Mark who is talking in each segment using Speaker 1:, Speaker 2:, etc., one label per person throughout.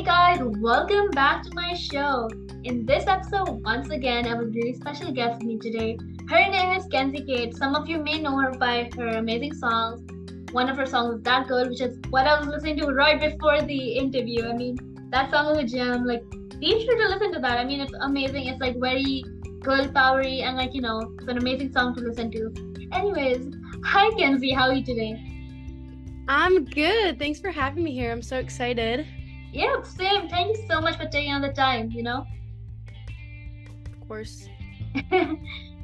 Speaker 1: Hey guys, welcome back to my show. In this episode, once again, I have a really special guest with me today. Her name is Kenzie Cait. Some of you may know her by her amazing songs. One of her songs is That Girl, which is what I was listening to right before the interview. I mean, that song is a gem. Like, be sure to listen to that. I mean, it's amazing. It's like very girl powery and it's an amazing song to listen to. Anyways, hi Kenzie, how are you today?
Speaker 2: I'm good. Thanks for having me here. I'm so excited.
Speaker 1: Yeah, same. Thank you so much for taking on the time.
Speaker 2: Of course.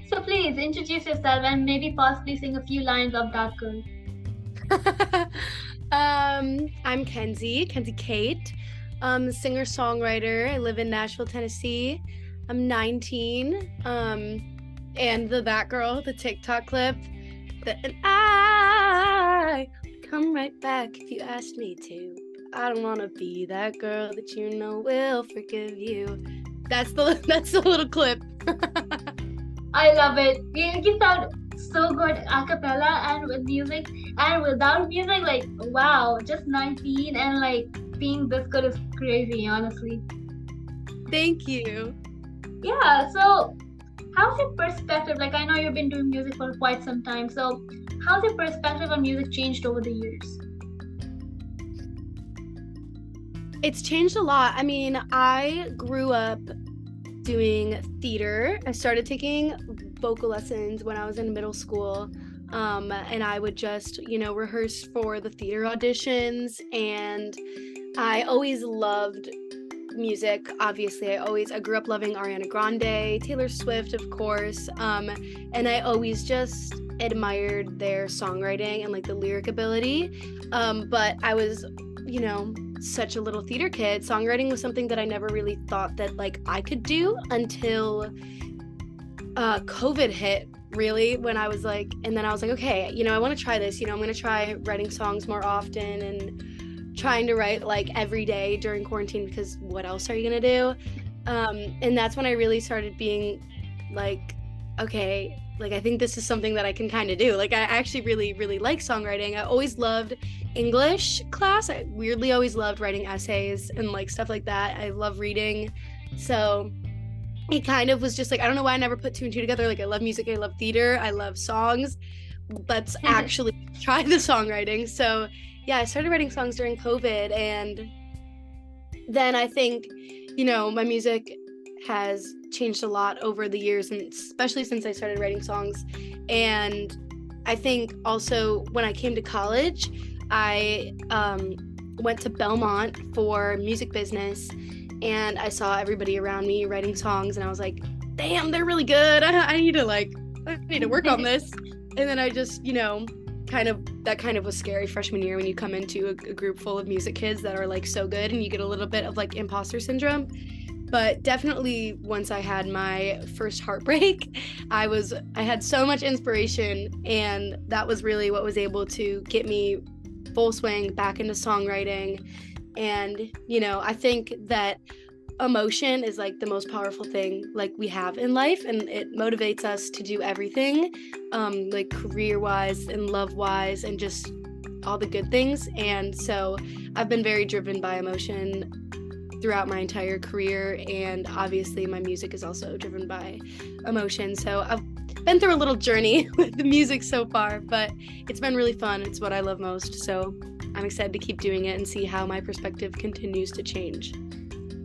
Speaker 1: So please introduce yourself and maybe possibly sing a few lines of That Girl.
Speaker 2: I'm Kenzie Cait. Singer-Songwriter. I live in Nashville, Tennessee. I'm 19. And That Girl, the TikTok clip. And I come right back if you asked me to. I don't want to be that girl that you know will forgive you. That's the little clip.
Speaker 1: I love it. You sound so good a cappella and with music and without music. Like, wow, just 19 and like being this good is crazy, honestly.
Speaker 2: Thank you.
Speaker 1: Yeah, so how's your perspective? Like, I know you've been doing music for quite some time. So how's your perspective on music changed over the years?
Speaker 2: It's changed a lot. I mean, I grew up doing theater. I started taking vocal lessons when I was in middle school. And I would just, rehearse for the theater auditions. And I always loved music. Obviously, I grew up loving Ariana Grande, Taylor Swift, of course. And I always just admired their songwriting and like the lyric ability. But I was, such a little theater kid. Songwriting was something that I never really thought that like I could do until COVID hit, really, when I was like, and then I was like, okay, I want to try this, I'm going to try writing songs more often and trying to write like every day during quarantine, because what else are you going to do? And that's when I really started being like, okay, like I think this is something that I can kind of do. Like I actually really, really like songwriting. I always loved English class. I weirdly always loved writing essays and like stuff like that. I love reading. So it kind of was just like, I don't know why I never put two and two together. Like I love music, I love theater, I love songs. Let's actually try the songwriting. So yeah, I started writing songs during COVID, and then I think, my music has changed a lot over the years, and especially since I started writing songs. And I think also when I came to college, I went to Belmont for music business, and I saw everybody around me writing songs, and I was like, damn, they're really good. I need to work on this. And then I just, kind of was scary freshman year when you come into a group full of music kids that are like so good, and you get a little bit of like imposter syndrome. But definitely once I had my first heartbreak, I had so much inspiration, and that was really what was able to get me full swing back into songwriting. And, I think that emotion is like the most powerful thing like we have in life, and it motivates us to do everything, like career-wise and love-wise and just all the good things. And so I've been very driven by emotion throughout my entire career, and obviously my music is also driven by emotion. So I've been through a little journey with the music so far, but it's been really fun. It's what I love most. So I'm excited to keep doing it and see how my perspective continues to change.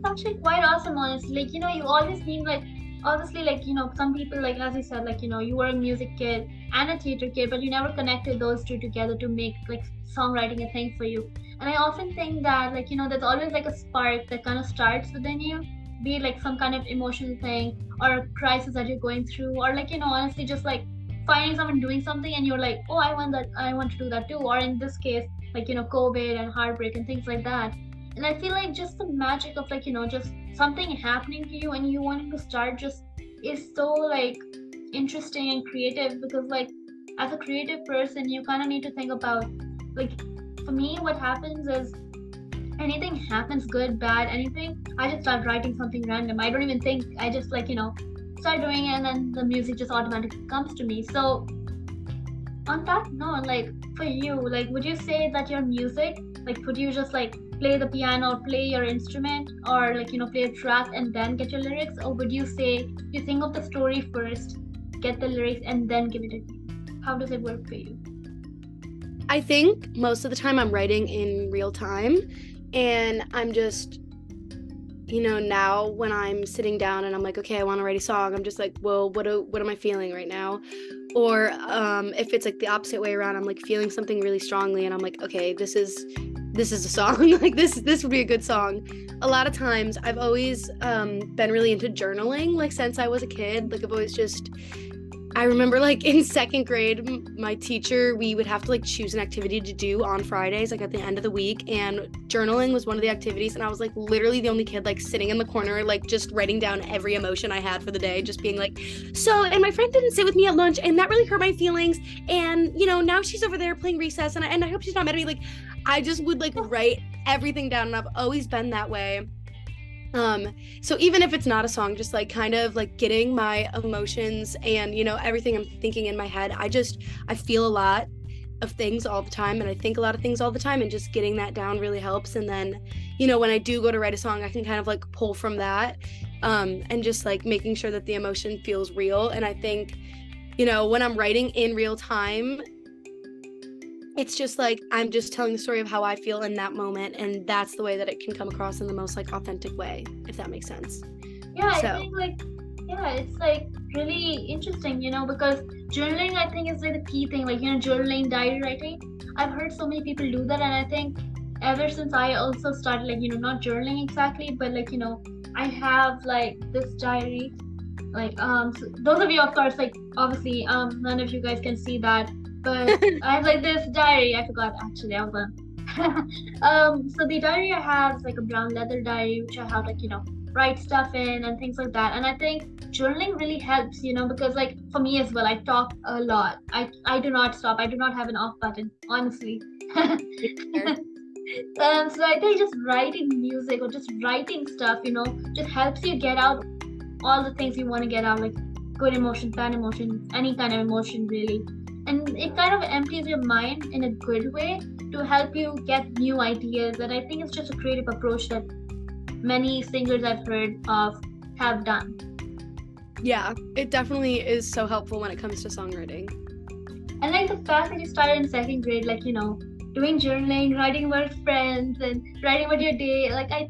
Speaker 1: Actually quite awesome, honestly. Like, you always been like, obviously, like, some people, like, as I said, like, you were a music kid and a theater kid, but you never connected those two together to make like songwriting a thing for you. And I often think that, like, there's always like a spark that kind of starts within you, be it like some kind of emotional thing or a crisis that you're going through, or like, honestly, just like finding someone doing something and you're like, oh, I want to do that too. Or in this case, like, COVID and heartbreak and things like that. And I feel like just the magic of like, just something happening to you and you wanting to start just is so like interesting and creative, because like as a creative person, you kind of need to think about, like, for me, what happens is anything happens, good, bad, anything, I just start writing something random. I don't even think, I just like, start doing it, and then the music just automatically comes to me. So on that note, like for you, like would you say that your music like put you just like play the piano or play your instrument or like play a track and then get your lyrics, or would you say you think of the story first, get the lyrics, and then give it a name? How does it work for you?
Speaker 2: I think most of the time I'm writing in real time, and I'm just, now when I'm sitting down and I'm like, okay, I want to write a song, I'm just like, well, what am I feeling right now? Or if it's like the opposite way around, I'm like feeling something really strongly and I'm like, okay, this is a song. Like this would be a good song. A lot of times I've always been really into journaling, like since I was a kid. Like I've always just, I remember like in second grade, my teacher, we would have to like choose an activity to do on Fridays, like at the end of the week, and journaling was one of the activities, and I was like literally the only kid like sitting in the corner, like just writing down every emotion I had for the day, just being like, so, and my friend didn't sit with me at lunch, and that really hurt my feelings, and now she's over there playing recess, and I hope she's not mad at me. Like I just would like write everything down, and I've always been that way. So even if it's not a song, just like kind of like getting my emotions and everything I'm thinking in my head, I feel a lot of things all the time, and I think a lot of things all the time, and just getting that down really helps. And then when I do go to write a song, I can kind of like pull from that, and just like making sure that the emotion feels real. And I think when I'm writing in real time, it's just like I'm just telling the story of how I feel in that moment, and that's the way that it can come across in the most like authentic way, if that makes sense.
Speaker 1: Yeah, so. I think like, yeah, it's like really interesting, because journaling, I think, is like the key thing, like, journaling, diary writing. I've heard so many people do that, and I think ever since I also started like, not journaling exactly, but like, I have like this diary, like, so those of you, of course, like, obviously, none of you guys can see that, but I have like this diary. I forgot actually. I was so the diary I have is like a brown leather diary, which I have like write stuff in and things like that. And I think journaling really helps, because like for me as well, I talk a lot. I do not stop. I do not have an off button, honestly. So I think just writing music or just writing stuff, just helps you get out all the things you want to get out, like good emotion, bad emotion, any kind of emotion really. And it kind of empties your mind in a good way to help you get new ideas. And I think it's just a creative approach that many singers I've heard of have done.
Speaker 2: Yeah, it definitely is so helpful when it comes to songwriting.
Speaker 1: And like the fact that you started in second grade, like, doing journaling, writing about friends and writing about your day, like I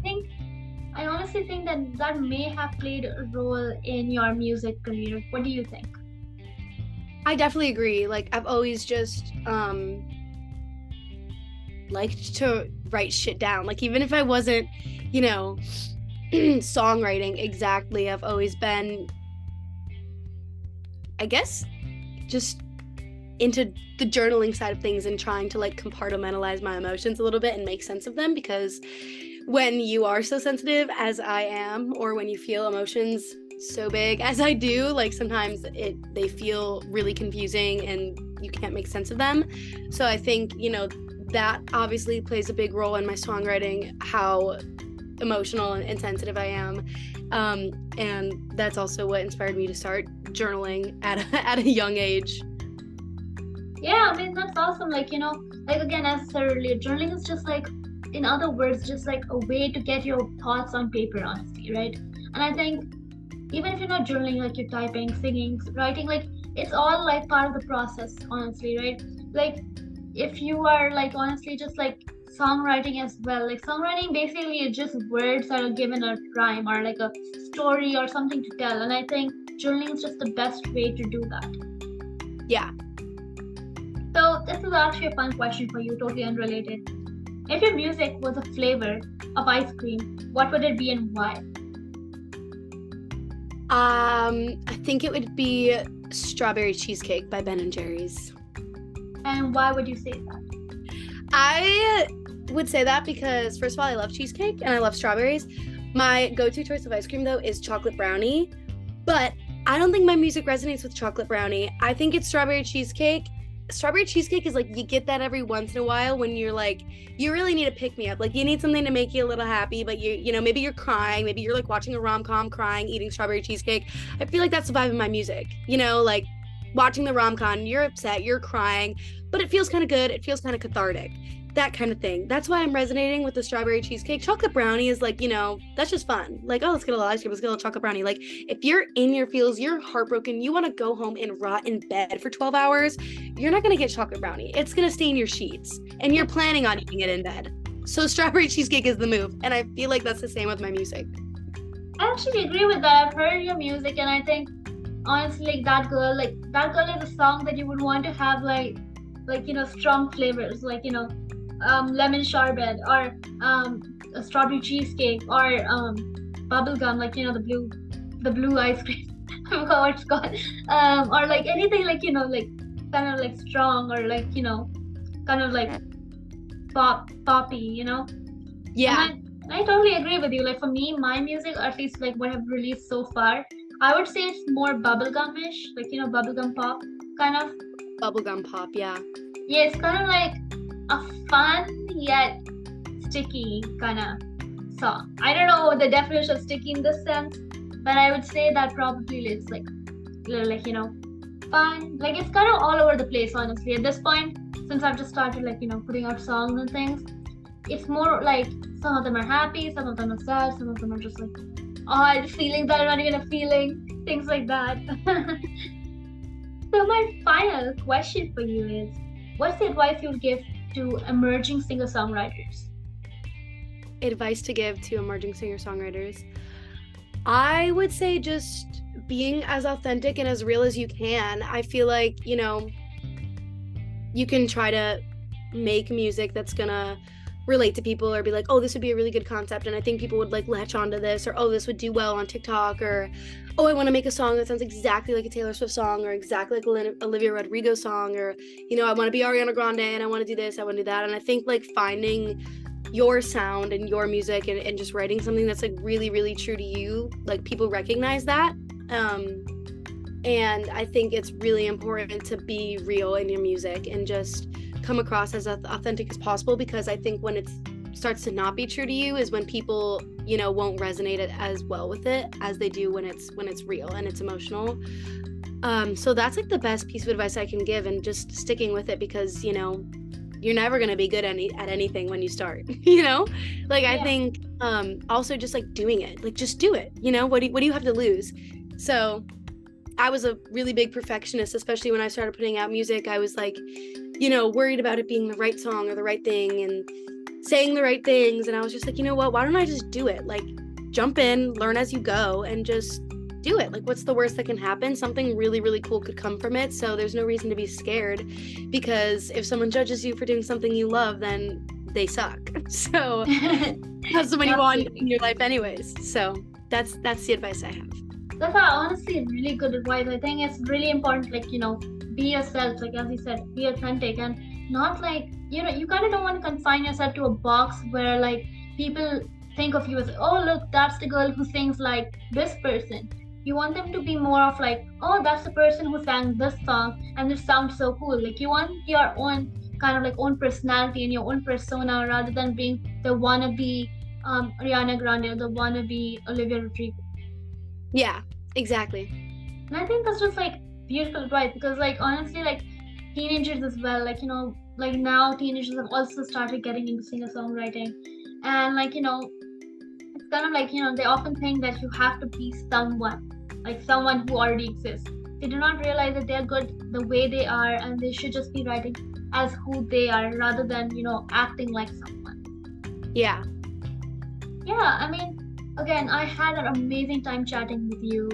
Speaker 1: honestly think that may have played a role in your music career. What do you think?
Speaker 2: I definitely agree. Like I've always just liked to write shit down. Like even if I wasn't, songwriting exactly, I've always been, I guess, just into the journaling side of things and trying to like compartmentalize my emotions a little bit and make sense of them, because when you are so sensitive as I am, or when you feel emotions so big as I do, like sometimes they feel really confusing and you can't make sense of them. So I think that obviously plays a big role in my songwriting, how emotional and sensitive I am, and that's also what inspired me to start journaling at a young age.
Speaker 1: Yeah, I mean that's awesome. Like like again, as I said earlier, journaling is just like, in other words, just like a way to get your thoughts on paper, honestly, right? And I think even if you're not journaling, like you're typing, singing, writing, like it's all like part of the process, honestly, right? Like if you are like honestly just like songwriting as well, like songwriting basically is just words that are given a rhyme or like a story or something to tell. And I think journaling is just the best way to do that.
Speaker 2: Yeah.
Speaker 1: So this is actually a fun question for you, totally unrelated. If your music was a flavor of ice cream, what would it be and why?
Speaker 2: I think it would be strawberry cheesecake by Ben & Jerry's.
Speaker 1: And why would you say that?
Speaker 2: I would say that because, first of all, I love cheesecake and I love strawberries. My go-to choice of ice cream, though, is chocolate brownie. But I don't think my music resonates with chocolate brownie. I think it's strawberry cheesecake. Strawberry cheesecake is like, you get that every once in a while when you're like, you really need a pick-me-up. Like, you need something to make you a little happy, but maybe you're crying. Maybe you're like watching a rom-com, crying, eating strawberry cheesecake. I feel like that's the vibe of my music. Like watching the rom-com, you're upset, you're crying, but it feels kind of good. It feels kind of cathartic. that kind of thing. That's why I'm resonating with the strawberry cheesecake. Chocolate brownie is like, that's just fun. Like, oh, let's get a little ice cream, let's get a little chocolate brownie. Like, if you're in your feels, you're heartbroken, you want to go home and rot in bed for 12 hours, you're not going to get chocolate brownie. It's going to stain your sheets, and you're planning on eating it in bed. So strawberry cheesecake is the move, and I feel like that's the same with my music.
Speaker 1: I actually agree with that. I've heard your music, and I think honestly, That Girl, That Girl is a song that you would want to have strong flavors, lemon sherbet, or a strawberry cheesecake, or bubble gum, the blue ice cream. I forgot what it's called. Or like anything kind of like strong, or kind of like poppy,
Speaker 2: Yeah.
Speaker 1: And I totally agree with you. Like for me, my music, at least like what I've released so far, I would say it's more bubblegum-ish, bubblegum pop kind of.
Speaker 2: Bubblegum pop, yeah.
Speaker 1: Yeah, it's kind of like a fun yet sticky kind of song. I don't know the definition of sticky in this sense, but I would say that probably it's like fun. Like it's kind of all over the place, honestly. At this point, since I've just started putting out songs and things, it's more like some of them are happy, some of them are sad, some of them are just like odd feelings that are not even a feeling, things like that. So my final question for you is, what's the advice you would give to emerging singer-songwriters?
Speaker 2: Advice to give to emerging singer-songwriters? I would say just being as authentic and as real as you can. I feel like, you can try to make music that's gonna relate to people, or be like, oh, this would be a really good concept, and I think people would like latch onto this, or oh, this would do well on TikTok, or oh, I want to make a song that sounds exactly like a Taylor Swift song, or exactly like an Olivia Rodrigo song, or I want to be Ariana Grande, and I want to do this, I want to do that. And I think like finding your sound and your music, and just writing something that's like really, really true to you, like people recognize that. And I think it's really important to be real in your music and just come across as authentic as possible, because I think when it starts to not be true to you is when people won't resonate as well with it as they do when it's real and it's emotional. So that's like the best piece of advice I can give, and just sticking with it, because you're never going to be good at anything when you start. I think also just like doing it, like just do it. What do you have to lose? So I was a really big perfectionist, especially when I started putting out music. I was like worried about it being the right song or the right thing and saying the right things. And I was just like, what, why don't I just do it? Like jump in, learn as you go, and just do it. Like what's the worst that can happen? Something really, really cool could come from it. So there's no reason to be scared, because if someone judges you for doing something you love, then they suck. So have someone you want in your life anyways. So that's the advice I have.
Speaker 1: That's honestly really good advice. I think it's really important, be yourself, like as you said, be authentic, and not you kind of don't want to confine yourself to a box where like people think of you as, oh look, that's the girl who sings like this person. You want them to be more of like, oh, that's the person who sang this song and this sounds so cool. Like you want your own kind of like own personality and your own persona, rather than being the wannabe Ariana Grande or the wannabe Olivia Rodrigo.
Speaker 2: Yeah, exactly.
Speaker 1: And I think that's just like beautiful advice, because like honestly, like teenagers as well, now teenagers have also started getting into singer-songwriting, and it's kind of like they often think that you have to be someone who already exists. They do not realize that they're good the way they are, and they should just be writing as who they are, rather than acting like someone.
Speaker 2: Yeah,
Speaker 1: I mean, again, I had an amazing time chatting with you.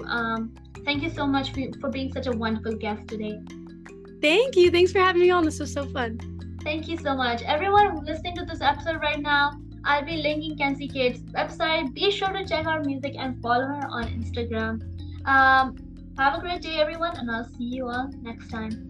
Speaker 1: Thank you so much for being such a wonderful guest today.
Speaker 2: Thank you. Thanks for having me on. This was so fun.
Speaker 1: Thank you so much. Everyone listening to this episode right now, I'll be linking Kenzie Cait's website. Be sure to check her music and follow her on Instagram. Have a great day, everyone, and I'll see you all next time.